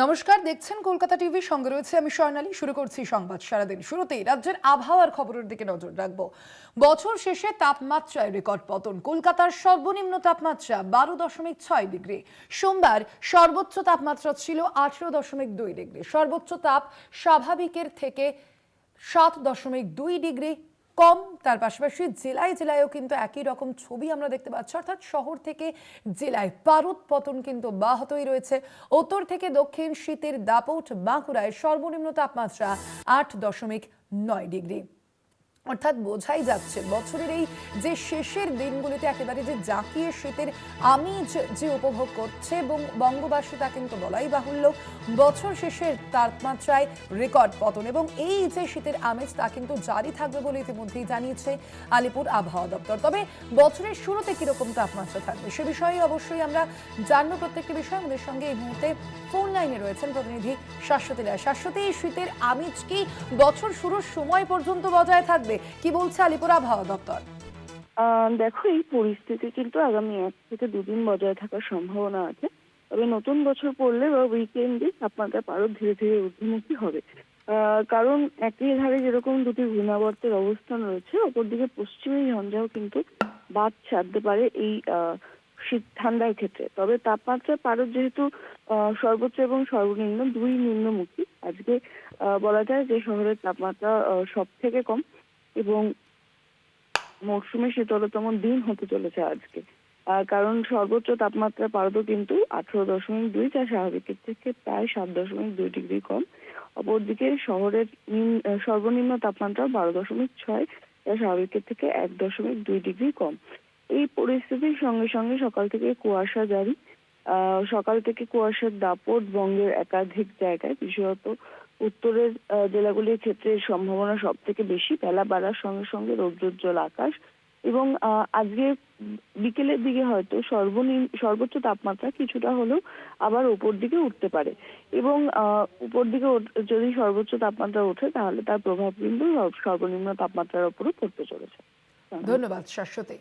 নমস্কার, দেখছেন কলকাতা টিভি, সঙ্গে রয়েছে আমি স্বর্ণালী। শুরু করছি সংবাদ সারাদিন। শুরুতেই রাজ্যের আবহাওয়ার খবরের দিকে নজর রাখবো। বছর শেষে তাপমাত্রায় রেকর্ড পতন। কলকাতার সর্বনিম্ন তাপমাত্রা 12.6 ডিগ্রি। সোমবার সর্বোচ্চ তাপমাত্রা ছিল 18.2 ডিগ্রি। সর্বোচ্চ তাপ স্বাভাবিকের থেকে 7.2 ডিগ্রি কম। তার পাশাপাশি জেলায় জেলায়ও কিন্তু একই রকম ছবি আমরা দেখতে পাচ্ছি, অর্থাৎ শহর থেকে জেলায় পারদ পতন কিন্তু অব্যাহতই রয়েছে। উত্তর থেকে দক্ষিণ শীতের দাপট। বাঁকুড়ায় সর্বনিম্ন তাপমাত্রা 8.9 ডিগ্রি। অর্থাৎ বোঝাই যাচ্ছে বছরের এই যে শেষের দিনগুলিতে একেবারে যে জাঁকিয়ে শীতের আমেজ যে উপভোগ করছে এবং বঙ্গবাসী, তা কিন্তু বলাই বাহুল্য। বছর শেষের তাপমাত্রায় রেকর্ড পতন এবং এই যে শীতের আমেজ, তা কিন্তু জারি থাকবে বলে ইতিমধ্যেই জানিয়েছে আলিপুর আবহাওয়া দপ্তর। তবে বছরের শুরুতে কিরকম তাপমাত্রা থাকবে সে বিষয়ে অবশ্যই আমরা জানবো প্রত্যেকটি বিষয়। আমাদের সঙ্গে এই মুহূর্তে ফোন লাইনে রয়েছেন প্রতিনিধি শাশ্বতী রায়। শাশ্বতী, এই শীতের আমেজ কি বছর শুরুর সময় পর্যন্ত বজায় থাকবে? কি বলছে আলিপুর আবহাওয়া দপ্তর? দেখো, এই পরিস্থিতি কিন্তু আগামী 1 থেকে 2 দিন বজায় থাকার সম্ভাবনা আছে। তবে নতুন বছর পড়লে বা উইকেন্ডে তাপমাত্রা আরো ধীরে ধীরে ঊর্ধ্বমুখী হবে। কারণ একই ধারে যেরকম দুটি ঘূর্ণাবর্তের অবস্থান রয়েছে, অপরদিকে পশ্চিমী ঝঞ্ঝাও কিন্তু বাদ ছাড়তে পারে এই শীত ঠান্ডার ক্ষেত্রে। তবে তাপমাত্রার পারদ যেহেতু সর্বোচ্চ এবং সর্বনিম্ন দুই নিম্নমুখী, আজকে বলা যায় যে শহরের তাপমাত্রা সব থেকে কম এবং মৌসুমে শীতলতম দিন হতে চলেছে আজকে। কারণ সর্বোচ্চ তাপমাত্রা পারদও কিন্তু 18.2, যা স্বাভাবিকের থেকে প্রায় 7.2 ডিগ্রি কম। অপরদিকে শহরের সর্বনিম্ন তাপমাত্রা 12.6, যা স্বাভাবিকের থেকে 1.2 ডিগ্রি কম। এই পরিস্থিতির সঙ্গে সঙ্গে সকাল থেকে কুয়াশা জারি। সকাল থেকে কুয়াশার দাপট বঙ্গের একাধিক জায়গায়, বিশেষত উত্তরের জেলাগুলির ক্ষেত্রে এর সম্ভাবনা সব থেকে বেশি। বেলা বাড়ার সঙ্গে সঙ্গে রৌদ্রোজ্জ্বল আকাশ এবং আজকে বিকেলের দিকে হয়তো সর্বোচ্চ তাপমাত্রা কিছুটা হলেও আবার উপর দিকে উঠতে পারে এবং উপর দিকে যদি সর্বোচ্চ তাপমাত্রা ওঠে, তাহলে তার প্রভাব কিন্তু সর্বনিম্ন তাপমাত্রার উপরও পড়তে চলেছে। ধন্যবাদ শাশ্বতী।